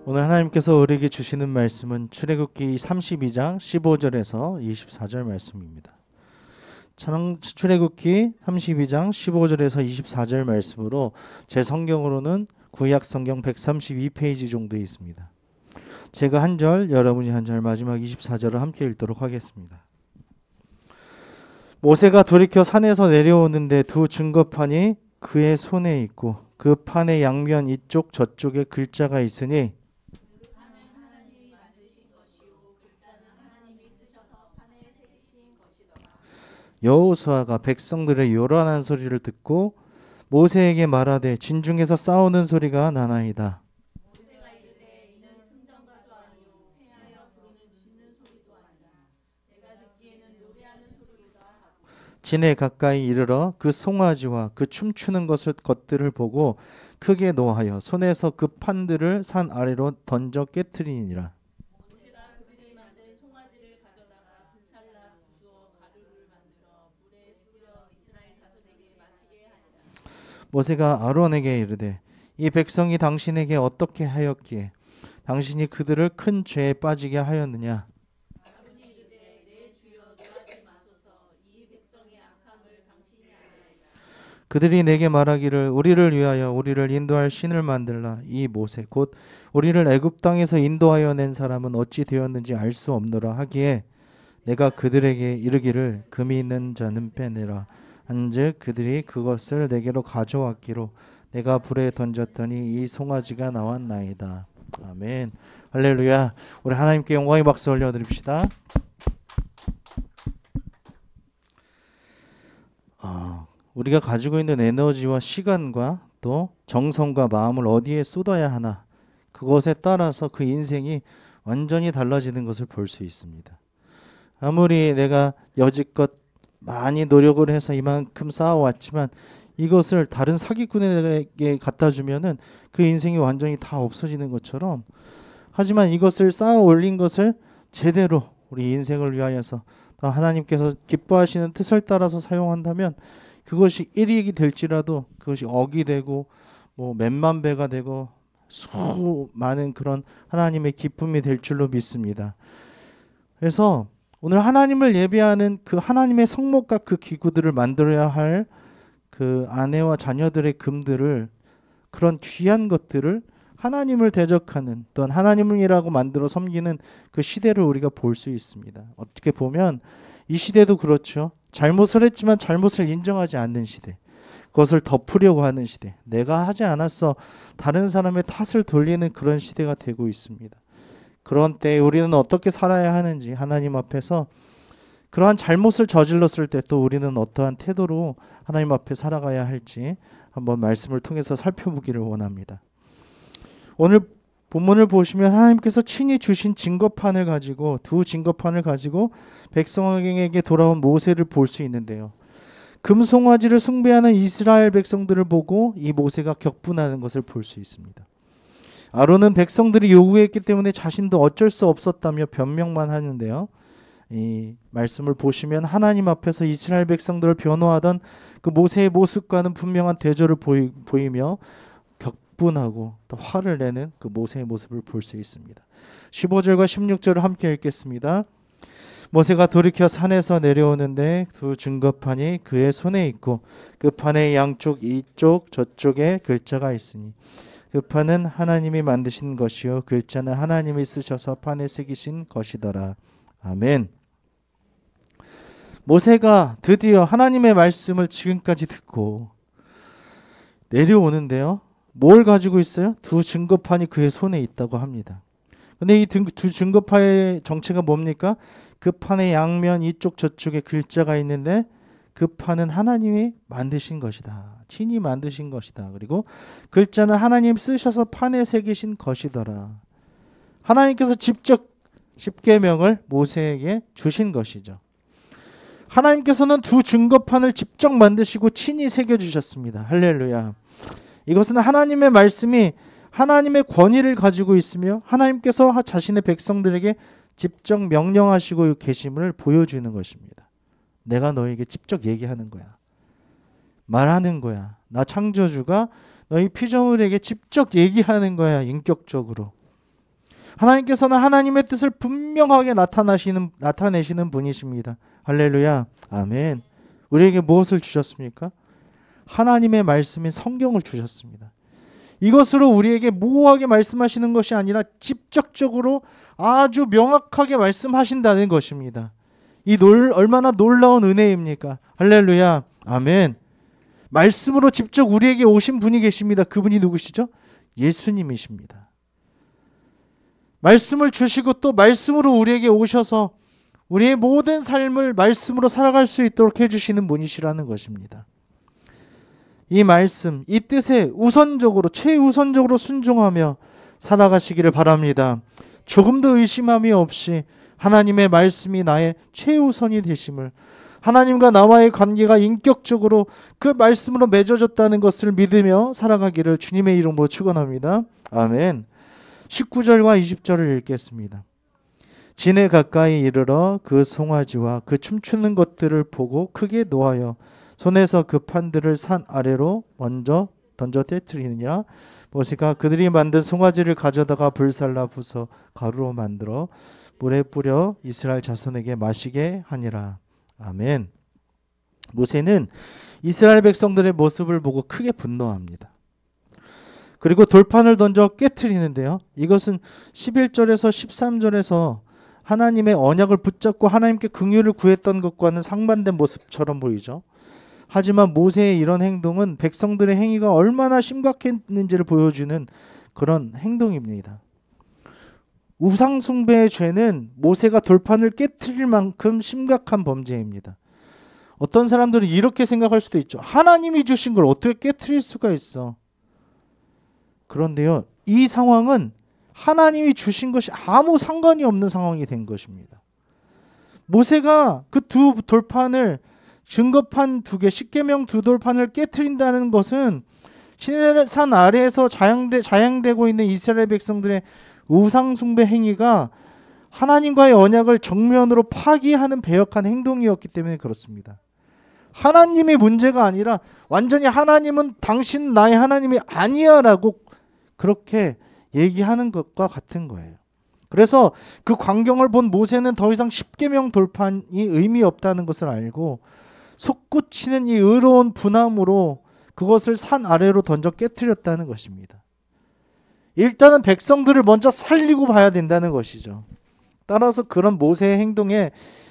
오늘 하나님께서 우리에게 주시는 말씀은 출애굽기 32장 15절에서 24절 말씀입니다. 출애굽기 32장 15절에서 24절 말씀으로 제 성경으로는 구약 성경 132페이지 정도 있습니다. 제가 한 절, 여러분이 한 절, 마지막 24절을 함께 읽도록 하겠습니다. 모세가 돌이켜 산에서 내려오는데 두 증거판이 그의 손에 있고 그 판의 양면 이쪽 저쪽에 글자가 있으니 여호수아가 백성들의 요란한 소리를 듣고 모세에게 말하되 진중에서 싸우는 소리가 나나이다. 모세가 이르되 이는 승전가도 아니요 패하여 부르는 짖는 소리도 아니라 내가 듣기에는 노래하는 소리가 하고 진에 가까이 이르러 그 송아지와 그 춤추는 것들을 보고 크게 노하여 손에서 그 판들을 산 아래로 던져 깨트리니라. 모세가 아론에게 이르되 이 백성이 당신에게 어떻게 하였기에 당신이 그들을 큰 죄에 빠지게 하였느냐. 아론이 이르되 내 주여 노하지 마소서 이 백성의 악함을 당신이 아나이다. 그들이 내게 말하기를 우리를 위하여 우리를 인도할 신을 만들라. 이 모세 곧 우리를 애굽 땅에서 인도하여 낸 사람은 어찌 되었는지 알 수 없노라 하기에 내가 그들에게 이르기를 금이 있는 자는 빼내라. 한즉 그들이 그것을 내게로 가져왔기로 내가 불에 던졌더니 이 송아지가 나왔나이다. 아멘. 할렐루야. 우리 하나님께 영광의 박수 올려드립시다. 우리가 가지고 있는 에너지와 시간과 또 정성과 마음을 어디에 쏟아야 하나, 그것에 따라서 그 인생이 완전히 달라지는 것을 볼 수 있습니다. 아무리 내가 여지껏 많이 노력을 해서 이만큼 쌓아왔지만 이것을 다른 사기꾼에게 갖다 주면은 그 인생이 완전히 다 없어지는 것처럼, 하지만 이것을 쌓아 올린 것을 제대로 우리 인생을 위하여서 하나님께서 기뻐하시는 뜻을 따라서 사용한다면 그것이 1익이 될지라도 그것이 억이 되고 뭐 몇만 배가 되고 수많은 그런 하나님의 기쁨이 될 줄로 믿습니다. 그래서 오늘 하나님을 예배하는 그 하나님의 성목과 그 기구들을 만들어야 할 그 아내와 자녀들의 금들을, 그런 귀한 것들을 하나님을 대적하는 또한 하나님이라고 만들어 섬기는 그 시대를 우리가 볼 수 있습니다. 어떻게 보면 이 시대도 그렇죠. 잘못을 했지만 잘못을 인정하지 않는 시대, 그것을 덮으려고 하는 시대, 내가 하지 않았어 다른 사람의 탓을 돌리는 그런 시대가 되고 있습니다. 그런 때 우리는 어떻게 살아야 하는지, 하나님 앞에서 그러한 잘못을 저질렀을 때 또 우리는 어떠한 태도로 하나님 앞에 살아가야 할지 한번 말씀을 통해서 살펴보기를 원합니다. 오늘 본문을 보시면 하나님께서 친히 주신 증거판을 가지고, 두 증거판을 가지고 백성에게 돌아온 모세를 볼 수 있는데요. 금송아지를 숭배하는 이스라엘 백성들을 보고 이 모세가 격분하는 것을 볼 수 있습니다. 아론은 백성들이 요구했기 때문에 자신도 어쩔 수 없었다며 변명만 하는데요. 이 말씀을 보시면 하나님 앞에서 이스라엘 백성들을 변호하던 그 모세의 모습과는 분명한 대조를 보이며 격분하고 또 화를 내는 그 모세의 모습을 볼 수 있습니다. 15절과 16절을 함께 읽겠습니다. 모세가 돌이켜 산에서 내려오는데 두 증거판이 그의 손에 있고 그 판의 양쪽 이쪽 저쪽에 글자가 있으니 그 판은 하나님이 만드신 것이요 글자는 하나님이 쓰셔서 판에 새기신 것이더라. 아멘. 모세가 드디어 하나님의 말씀을 지금까지 듣고 내려오는데요. 뭘 가지고 있어요? 두 증거판이 그의 손에 있다고 합니다. 근데 이 두 증거판의 정체가 뭡니까? 그 판의 양면 이쪽 저쪽에 글자가 있는데 그 판은 하나님이 만드신 것이다. 친히 만드신 것이다. 그리고 글자는 하나님 쓰셔서 판에 새기신 것이더라. 하나님께서 직접 십계명을 모세에게 주신 것이죠. 하나님께서는 두 증거판을 직접 만드시고 친히 새겨주셨습니다. 할렐루야. 이것은 하나님의 말씀이 하나님의 권위를 가지고 있으며 하나님께서 자신의 백성들에게 직접 명령하시고 계심을 보여주는 것입니다. 내가 너에게 직접 얘기하는 거야. 말하는 거야. 나 창조주가 너희 피조물에게 직접 얘기하는 거야. 인격적으로. 하나님께서는 하나님의 뜻을 분명하게 나타내시는 분이십니다. 할렐루야. 아멘. 우리에게 무엇을 주셨습니까? 하나님의 말씀인 성경을 주셨습니다. 이것으로 우리에게 모호하게 말씀하시는 것이 아니라 직접적으로 아주 명확하게 말씀하신다는 것입니다. 얼마나 놀라운 은혜입니까? 할렐루야. 아멘. 말씀으로 직접 우리에게 오신 분이 계십니다. 그분이 누구시죠? 예수님이십니다. 말씀을 주시고 또 말씀으로 우리에게 오셔서 우리의 모든 삶을 말씀으로 살아갈 수 있도록 해주시는 분이시라는 것입니다. 이 말씀, 이 뜻에 우선적으로, 최우선적으로 순종하며 살아가시기를 바랍니다. 조금도 의심함이 없이 하나님의 말씀이 나의 최우선이 되심을, 하나님과 나와의 관계가 인격적으로 그 말씀으로 맺어졌다는 것을 믿으며 살아가기를 주님의 이름으로 축원합니다. 아멘. 19절과 20절을 읽겠습니다. 진에 가까이 이르러 그 송아지와 그 춤추는 것들을 보고 크게 노하여 손에서 그 판들을 산 아래로 먼저 던져 떼트리느니라. 모세가 그들이 만든 송아지를 가져다가 불살라 부숴 가루로 만들어 물에 뿌려 이스라엘 자손에게 마시게 하니라. 아멘. 모세는 이스라엘 백성들의 모습을 보고 크게 분노합니다. 그리고 돌판을 던져 깨트리는데요. 이것은 11절에서 13절에서 하나님의 언약을 붙잡고 하나님께 긍휼을 구했던 것과는 상반된 모습처럼 보이죠. 하지만 모세의 이런 행동은 백성들의 행위가 얼마나 심각했는지를 보여주는 그런 행동입니다. 우상 숭배의 죄는 모세가 돌판을 깨트릴 만큼 심각한 범죄입니다. 어떤 사람들은 이렇게 생각할 수도 있죠. 하나님이 주신 걸 어떻게 깨트릴 수가 있어. 그런데요, 이 상황은 하나님이 주신 것이 아무 상관이 없는 상황이 된 것입니다. 모세가 그 두 돌판을, 증거판 2개, 십계명 2돌판을 깨트린다는 것은 시내산 아래에서 자양되고 있는 이스라엘 백성들의 우상 숭배 행위가 하나님과의 언약을 정면으로 파기하는 배역한 행동이었기 때문에 그렇습니다. 하나님이 문제가 아니라 완전히 하나님은 당신 나의 하나님이 아니야 라고 그렇게 얘기하는 것과 같은 거예요. 그래서 그 광경을 본 모세는 더 이상 십계명 돌판이 의미 없다는 것을 알고 솟구치는 이 의로운 분함으로 그것을 산 아래로 던져 깨트렸다는 것입니다. 일단은 백성들을 먼저 살리고 봐야 된다는 것이죠. 따라서 그런 모세의 행동에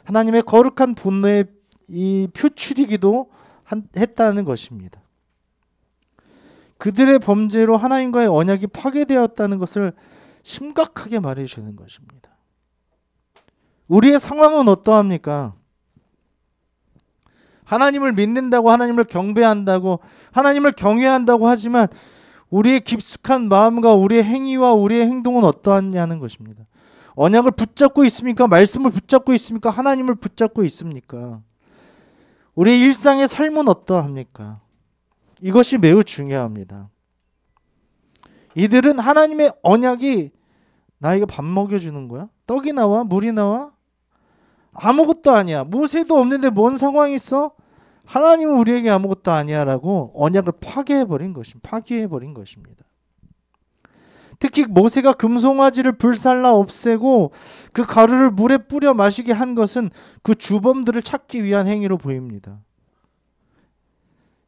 하나님의 거룩한 분노의 이 표출이기도 했다는 것입니다. 그들의 범죄로 하나님과의 언약이 파괴되었다는 것을 심각하게 말해주는 것입니다. 우리의 상황은 어떠합니까? 하나님을 믿는다고, 하나님을 경배한다고, 하나님을 경외한다고 하지만 우리의 깊숙한 마음과 우리의 행위와 우리의 행동은 어떠하냐는 것입니다. 언약을 붙잡고 있습니까? 말씀을 붙잡고 있습니까? 하나님을 붙잡고 있습니까? 우리의 일상의 삶은 어떠합니까? 이것이 매우 중요합니다. 이들은 하나님의 언약이 나에게 밥 먹여주는 거야? 떡이 나와? 물이 나와? 아무것도 아니야. 모세도 없는데 뭔 상황이 있어? 하나님은 우리에게 아무것도 아니야 라고 언약을 파괴해버린 것입니다. 특히 모세가 금송아지를 불살라 없애고 그 가루를 물에 뿌려 마시게 한 것은 그 주범들을 찾기 위한 행위로 보입니다.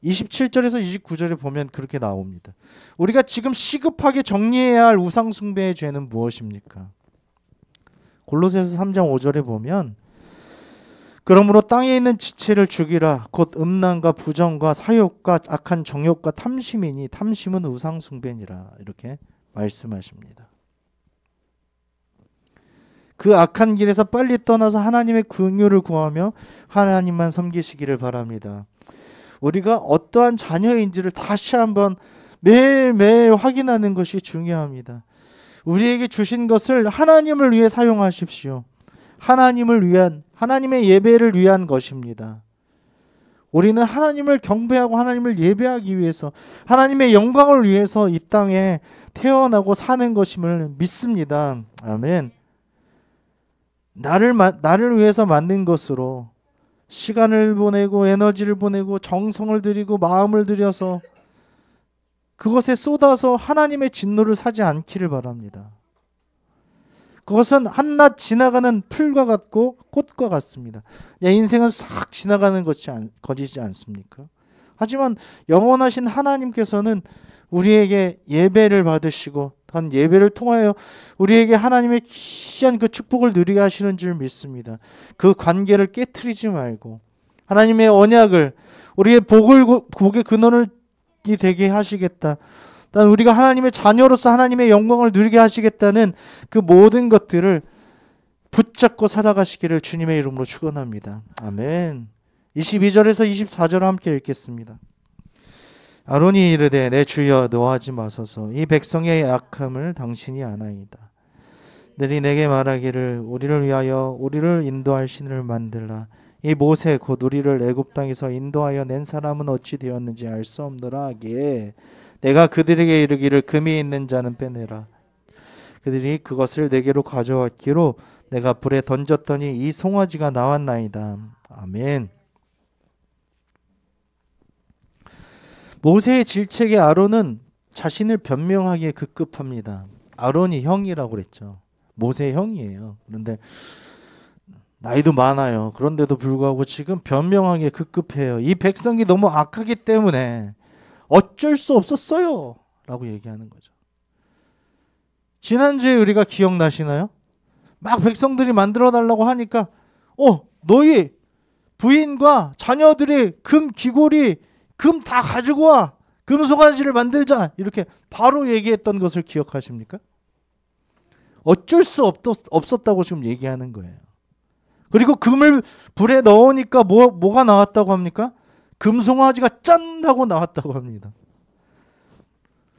27절에서 29절에 보면 그렇게 나옵니다. 우리가 지금 시급하게 정리해야 할 우상 숭배의 죄는 무엇입니까? 골로새서 3장 5절에 보면 그러므로 땅에 있는 지체를 죽이라. 곧 음란과 부정과 사욕과 악한 정욕과 탐심이니 탐심은 우상 숭배니라. 이렇게 말씀하십니다. 그 악한 길에서 빨리 떠나서 하나님의 긍휼을 구하며 하나님만 섬기시기를 바랍니다. 우리가 어떠한 자녀인지를 다시 한번 매일매일 확인하는 것이 중요합니다. 우리에게 주신 것을 하나님을 위해 사용하십시오. 하나님의 예배를 위한 것입니다. 우리는 하나님을 경배하고 하나님을 예배하기 위해서, 하나님의 영광을 위해서 이 땅에 태어나고 사는 것임을 믿습니다. 아멘. 나를 위해서 만든 것으로 시간을 보내고 에너지를 보내고 정성을 들이고 마음을 들여서 그것에 쏟아서 하나님의 진노를 사지 않기를 바랍니다. 그것은 한낱 지나가는 풀과 같고 꽃과 같습니다. 인생은 싹 지나가는 것이지 않습니까? 하지만 영원하신 하나님께서는 우리에게 예배를 받으시고 단 예배를 통하여 우리에게 하나님의 귀한 그 축복을 누리게 하시는 줄 믿습니다. 그 관계를 깨트리지 말고 하나님의 언약을 우리의 복의 근원을 되게 하시겠다. 단 우리가 하나님의 자녀로서 하나님의 영광을 누리게 하시겠다는 그 모든 것들을 붙잡고 살아가시기를 주님의 이름으로 축원합니다. 아멘. 22절에서 24절 함께 읽겠습니다. 아론이 이르되 내 주여 노하지 마소서 이 백성의 약함을 당신이 아나이다. 너희 내게 말하기를 우리를 위하여 우리를 인도할 신을 만들라. 이 모세 곧 우리를 애굽 땅에서 인도하여 낸 사람은 어찌 되었는지 알 수 없노라 하기에 내가 그들에게 이르기를 금이 있는 자는 빼내라. 그들이 그것을 내게로 가져왔기로 내가 불에 던졌더니 이 송아지가 나왔나이다. 아멘. 모세의 질책에 아론은 자신을 변명하기에 급급합니다. 아론이 형이라고 그랬죠. 모세의 형이에요. 그런데 나이도 많아요. 그런데도 불구하고 지금 변명하기에 급급해요. 이 백성이 너무 악하기 때문에 어쩔 수 없었어요 라고 얘기하는 거죠. 지난주에 우리가 기억나시나요? 막 백성들이 만들어 달라고 하니까 너희 부인과 자녀들이 금 귀고리 금 다 가지고 와. 금 송아지를 만들자. 이렇게 바로 얘기했던 것을 기억하십니까? 어쩔 수 없었다고 지금 얘기하는 거예요. 그리고 금을 불에 넣으니까 뭐가 나왔다고 합니까? 금송아지가 짠 하고 나왔다고 합니다.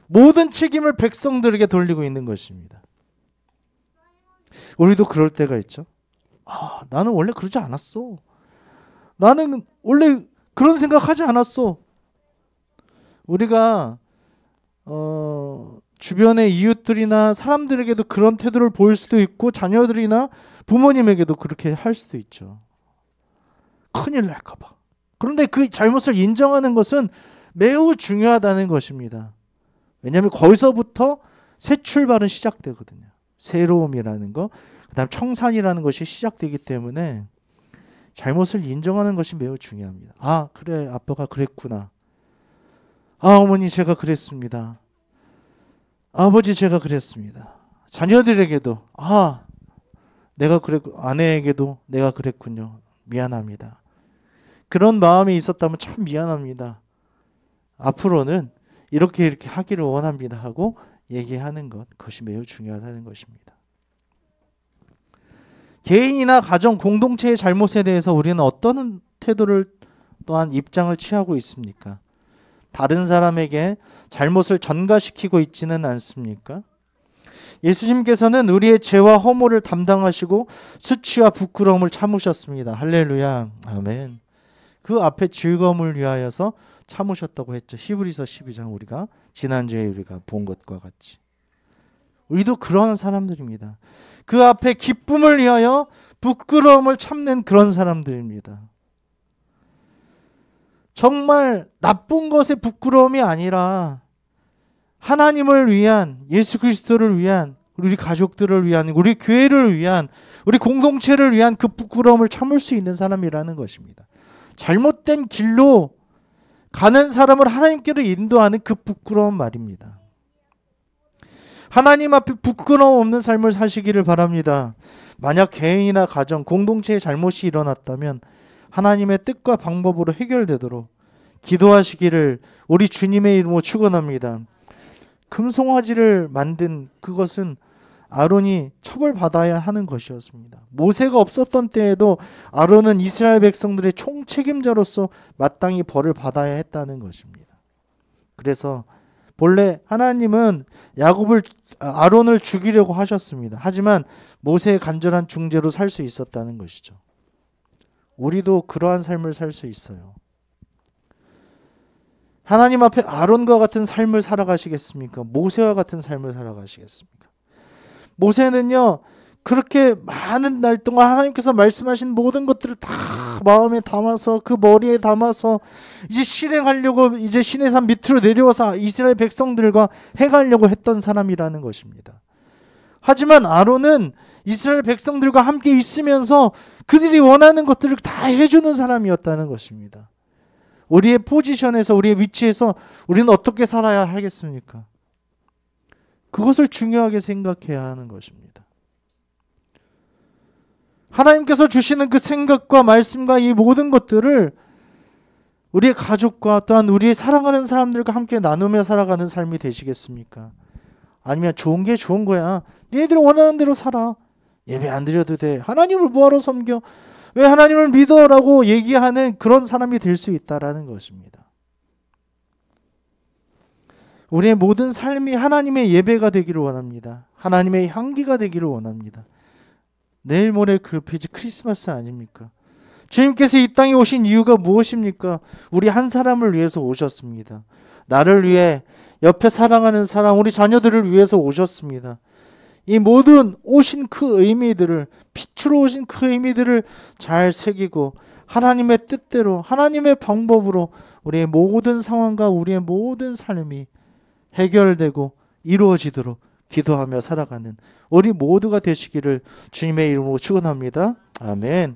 모든 책임을 백성들에게 돌리고 있는 것입니다. 우리도 그럴 때가 있죠. 나는 원래 그러지 않았어. 나는 원래 그런 생각하지 않았어. 우리가 주변의 이웃들이나 사람들에게도 그런 태도를 보일 수도 있고 자녀들이나 부모님에게도 그렇게 할 수도 있죠. 큰일 날까 봐. 그런데 그 잘못을 인정하는 것은 매우 중요하다는 것입니다. 왜냐하면 거기서부터 새 출발은 시작되거든요. 새로움이라는 거, 그 다음 청산이라는 것이 시작되기 때문에 잘못을 인정하는 것이 매우 중요합니다. 그래, 아빠가 그랬구나. 어머니 제가 그랬습니다. 아버지 제가 그랬습니다. 자녀들에게도 내가 그랬고 아내에게도 내가 그랬군요. 미안합니다. 그런 마음이 있었다면 참 미안합니다. 앞으로는 이렇게 하기를 원합니다 하고 얘기하는 것, 그것이 매우 중요하다는 것입니다. 개인이나 가정, 공동체의 잘못에 대해서 우리는 어떤 태도를 또한 입장을 취하고 있습니까? 다른 사람에게 잘못을 전가시키고 있지는 않습니까? 예수님께서는 우리의 죄와 허물을 담당하시고 수치와 부끄러움을 참으셨습니다. 할렐루야. 아멘. 그 앞에 즐거움을 위하여서 참으셨다고 했죠. 히브리서 12장 우리가 지난주에 우리가 본 것과 같이. 우리도 그런 사람들입니다. 그 앞에 기쁨을 위하여 부끄러움을 참는 그런 사람들입니다. 정말 나쁜 것의 부끄러움이 아니라 하나님을 위한, 예수 그리스도를 위한, 우리 가족들을 위한, 우리 교회를 위한, 우리 공동체를 위한 그 부끄러움을 참을 수 있는 사람이라는 것입니다. 잘못된 길로 가는 사람을 하나님께로 인도하는 그 부끄러운 말입니다. 하나님 앞에 부끄러움 없는 삶을 사시기를 바랍니다. 만약 개인이나 가정, 공동체에 잘못이 일어났다면 하나님의 뜻과 방법으로 해결되도록 기도하시기를 우리 주님의 이름으로 축원합니다. 금송아지를 만든 그것은 아론이 처벌받아야 하는 것이었습니다. 모세가 없었던 때에도 아론은 이스라엘 백성들의 총책임자로서 마땅히 벌을 받아야 했다는 것입니다. 그래서 본래 하나님은 아론을 죽이려고 하셨습니다. 하지만 모세의 간절한 중재로 살 수 있었다는 것이죠. 우리도 그러한 삶을 살 수 있어요. 하나님 앞에 아론과 같은 삶을 살아가시겠습니까? 모세와 같은 삶을 살아가시겠습니까? 모세는요, 그렇게 많은 날 동안 하나님께서 말씀하신 모든 것들을 다 마음에 담아서 그 머리에 담아서 이제 실행하려고 이제 시내산 밑으로 내려와서 이스라엘 백성들과 해가려고 했던 사람이라는 것입니다. 하지만 아론은 이스라엘 백성들과 함께 있으면서 그들이 원하는 것들을 다 해주는 사람이었다는 것입니다. 우리의 포지션에서, 우리의 위치에서 우리는 어떻게 살아야 하겠습니까? 그것을 중요하게 생각해야 하는 것입니다. 하나님께서 주시는 그 생각과 말씀과 이 모든 것들을 우리의 가족과 또한 우리의 사랑하는 사람들과 함께 나누며 살아가는 삶이 되시겠습니까? 아니면 좋은 게 좋은 거야, 얘들 원하는 대로 살아, 예배 안 드려도 돼, 하나님을 뭐하러 섬겨, 왜 하나님을 믿어? 라고 얘기하는 그런 사람이 될 수 있다라는 것입니다. 우리의 모든 삶이 하나님의 예배가 되기를 원합니다. 하나님의 향기가 되기를 원합니다. 내일 모레 글피지 크리스마스 아닙니까? 주님께서 이 땅에 오신 이유가 무엇입니까? 우리 한 사람을 위해서 오셨습니다. 나를 위해, 옆에 사랑하는 사람, 우리 자녀들을 위해서 오셨습니다. 이 모든 오신 그 의미들을, 빛으로 오신 그 의미들을 잘 새기고 하나님의 뜻대로, 하나님의 방법으로 우리의 모든 상황과 우리의 모든 삶이 해결되고 이루어지도록 기도하며 살아가는 우리 모두가 되시기를 주님의 이름으로 축원합니다. 아멘.